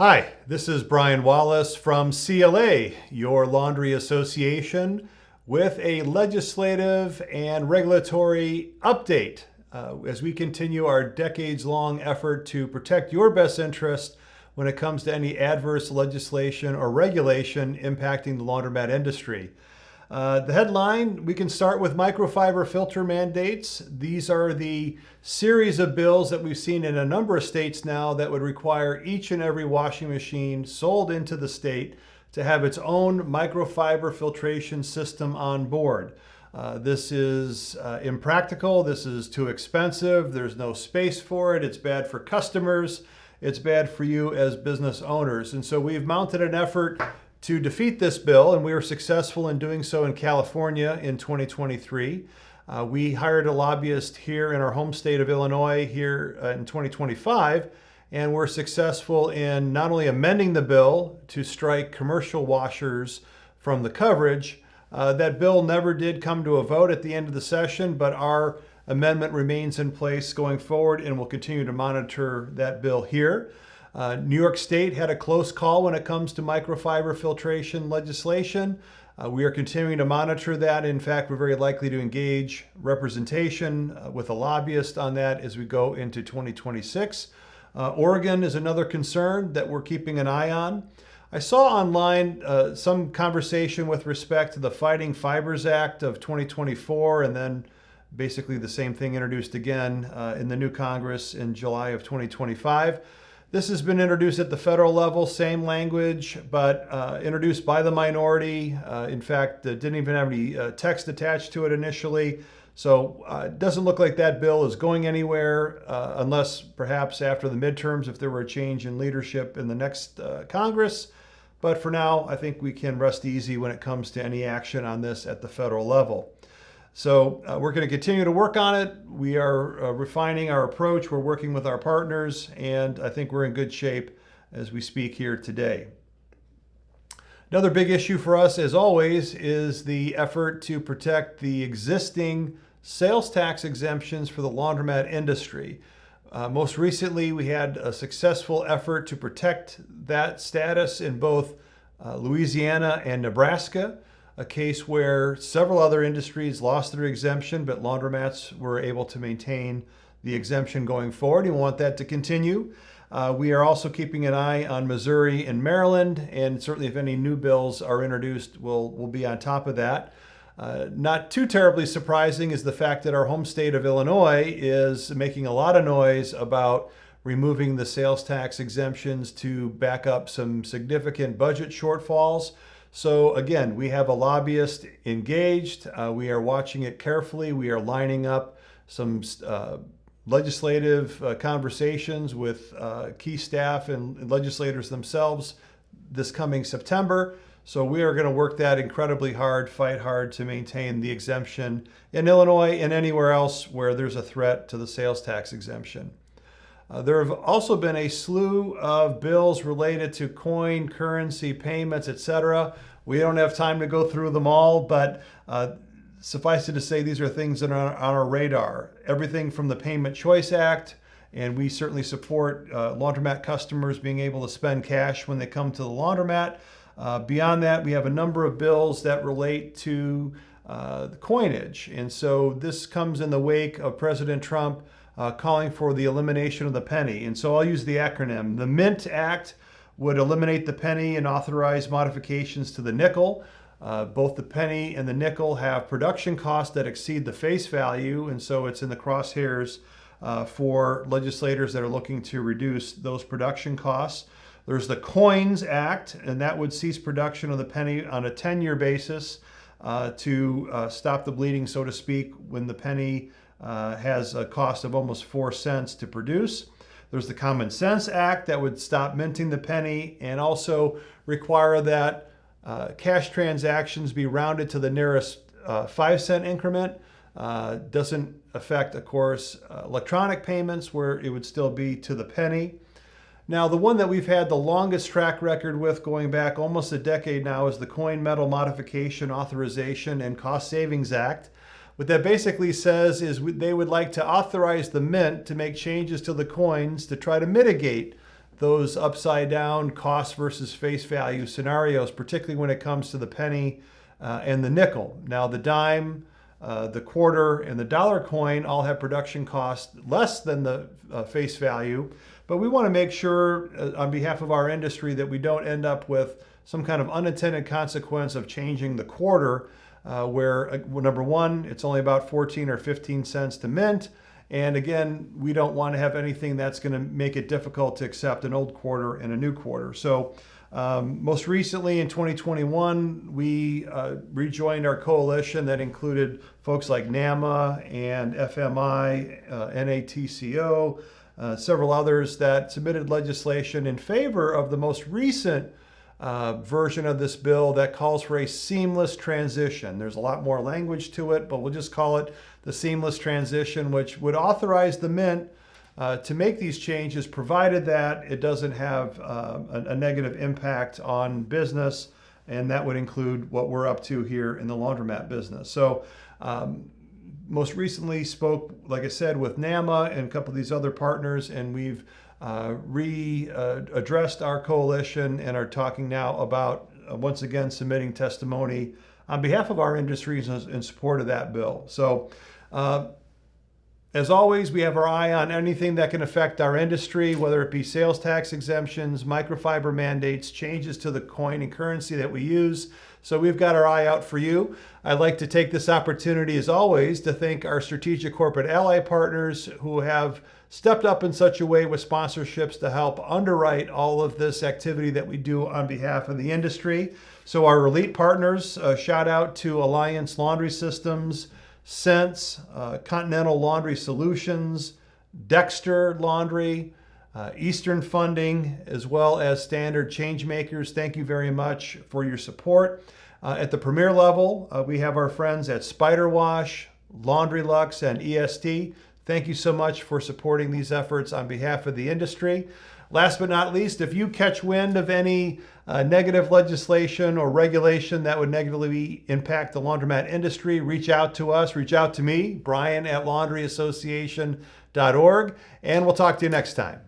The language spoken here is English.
Hi, this is Brian Wallace from CLA, your laundry association, with a legislative and regulatory update as we continue our decades-long effort to protect your best interest when it comes to any adverse legislation or regulation impacting the laundromat industry. The headline, we can start with microfiber filter mandates. These are the series of bills that we've seen in a number of states now that would require each and every washing machine sold into the state to have its own microfiber filtration system on board. This is impractical. This is too expensive. There's no space for it. It's bad for customers. It's bad for you as business owners. And so we've mounted an effort to defeat this bill, and we were successful in doing so in California in 2023. We hired a lobbyist here in our home state of Illinois here in 2025, and we're successful in not only amending the bill to strike commercial washers from the coverage. That bill never did come to a vote at the end of the session, but our amendment remains in place going forward, and we'll continue to monitor that bill here. New York State had a close call when it comes to microfiber filtration legislation. We are continuing to monitor that. In fact, we're very likely to engage representation with a lobbyist on that as we go into 2026. Oregon is another concern that we're keeping an eye on. I saw online some conversation with respect to the Fighting Fibers Act of 2024, and then basically the same thing introduced again in the new Congress in July of 2025. This has been introduced at the federal level, same language, but introduced by the minority. In fact, didn't even have any text attached to it initially. So it doesn't look like that bill is going anywhere unless perhaps after the midterms, if there were a change in leadership in the next Congress. But for now, I think we can rest easy when it comes to any action on this at the federal level. So we're going to continue to work on it. We are refining our approach. We're working with our partners, and I think we're in good shape as we speak here today. Another big issue for us, as always, is the effort to protect the existing sales tax exemptions for the laundromat industry. Most recently, we had a successful effort to protect that status in both Louisiana and Nebraska. A case where several other industries lost their exemption, but laundromats were able to maintain the exemption going forward. We want that to continue. We are also keeping an eye on Missouri and Maryland, and certainly if any new bills are introduced, we'll be on top of that. Not too terribly surprising is the fact that our home state of Illinois is making a lot of noise about removing the sales tax exemptions to back up some significant budget shortfalls. So again, we have a lobbyist engaged. We are watching it carefully. We are lining up some legislative conversations with key staff and legislators themselves this coming September. So we are going to work that incredibly hard, fight hard to maintain the exemption in Illinois and anywhere else where there's a threat to the sales tax exemption. There have also been a slew of bills related to coin, currency, payments, etc. We don't have time to go through them all, but suffice it to say, these are things that are on our radar. Everything from the Payment Choice Act, and we certainly support laundromat customers being able to spend cash when they come to the laundromat. Beyond that, we have a number of bills that relate to the coinage. And so this comes in the wake of President Trump calling for the elimination of the penny. And so I'll use the acronym. The Mint Act would eliminate the penny and authorize modifications to the nickel. Both the penny and the nickel have production costs that exceed the face value, and so it's in the crosshairs for legislators that are looking to reduce those production costs. There's the Coins Act, and that would cease production of the penny on a 10-year basis to stop the bleeding, so to speak, when the penny has a cost of almost 4 cents to produce. There's the Common Sense Act that would stop minting the penny and also require that cash transactions be rounded to the nearest 5-cent increment. Doesn't affect, of course, electronic payments where it would still be to the penny. Now, the one that we've had the longest track record with going back almost a decade now is the Coin Metal Modification Authorization and Cost Savings Act. What that basically says is they would like to authorize the mint to make changes to the coins to try to mitigate those upside down cost versus face value scenarios, particularly when it comes to the penny and the nickel. Now, the dime, the quarter, and the dollar coin all have production costs less than the face value, but we want to make sure on behalf of our industry that we don't end up with some kind of unintended consequence of changing the quarter, where number one, it's only about 14 or 15 cents to mint. And again, we don't want to have anything that's going to make it difficult to accept an old quarter and a new quarter. So most recently in 2021, we rejoined our coalition that included folks like NAMA and FMI, NATCO, several others that submitted legislation in favor of the most recent version of this bill that calls for a seamless transition. There's a lot more language to it, but we'll just call it the seamless transition, which would authorize the Mint to make these changes, provided that it doesn't have a negative impact on business, and that would include what we're up to here in the laundromat business. So most recently spoke, like I said, with NAMA and a couple of these other partners, and we've addressed our coalition and are talking now about once again submitting testimony on behalf of our industries in support of that bill. So as always, we have our eye on anything that can affect our industry, whether it be sales tax exemptions, microfiber mandates, changes to the coin and currency that we use. So we've got our eye out for you. I'd like to take this opportunity, as always, to thank our strategic corporate ally partners who have stepped up in such a way with sponsorships to help underwrite all of this activity that we do on behalf of the industry. So our elite partners, shout out to Alliance Laundry Systems, Sense, Continental Laundry Solutions, Dexter Laundry, Eastern Funding, as well as Standard Changemakers. Thank you very much for your support. At the premier level, we have our friends at Spider Wash, Laundry Lux, and EST. Thank you so much for supporting these efforts on behalf of the industry. Last but not least, if you catch wind of any negative legislation or regulation that would negatively impact the laundromat industry, reach out to us, reach out to me, Brian at laundryassociation.org, and we'll talk to you next time.